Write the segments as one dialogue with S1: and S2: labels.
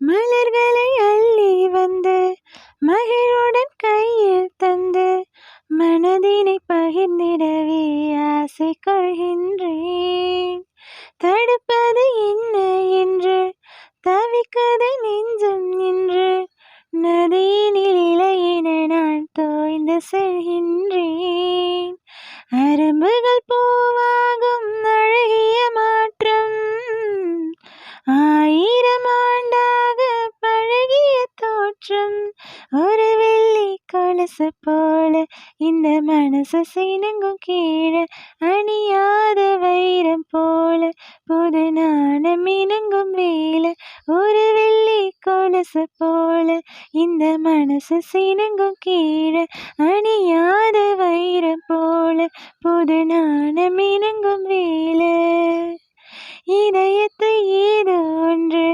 S1: மலர்களை அள்ளி வந்து மகிழுடன் கையில் தந்து மனதினை பகிர்ந்திடவே ஆசை கொள்கின்றேன். தடுப்பது என்ன என்று தவிக்கது நெஞ்சம் என்று நதியினில் இலையென நான் தோய்ந்து செல்கின்றேன். அரும்புகள் பூவாகும் அழகிய மாற்றம், ஆயிரம் ஆண்டாக பழகிய தோற்றம். ஒரு வெள்ளி கொலுசு போல இந்த மனசு சினுங்கும் கீழே, அணியாத வைரம் போல புது நாணம் இணங்கும் வேலை. ஒரு வெள்ளி கொலுசு போல இந்த மனசு சினுங்கும் கீழே, அணியாத வைரம் போல புது நாணம் இணங்கும் வேலை. இதயத்தை ஏதோ ஒன்று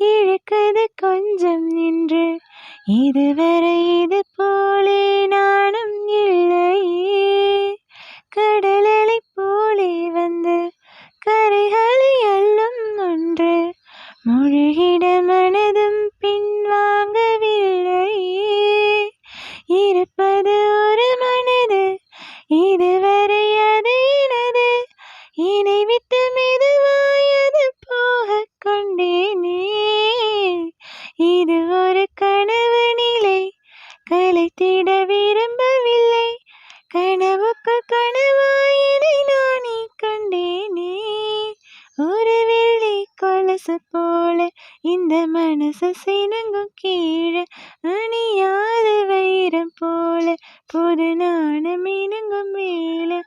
S1: இழுக்குது கொஞ்சம் நின்று, இதுவரை இது போலே நானும் இல்லையே. கடலலை போலே வந்து கரைகளை அள்ளும் ஒன்று, முழுகிட மனதும் பின்வாங்கவில்லையே. இருப்பது ஒரு மனது, இதுவரை அது எனது, என்னை விட்டு மெதுவாய் அது போக கொண்டேனே. இது ஒரு கனவு நிலை, கலைத்திட விரும்பவில்லை. கனவுக்குள் கனவாய் இதை நானே கண்டேனே. ஒரு வெள்ளி கொலுசு போல இந்த மனசு சினுங்கும் கீழே, அணியாத வைரம் போல புது நாணம் இணங்கும் வேலை.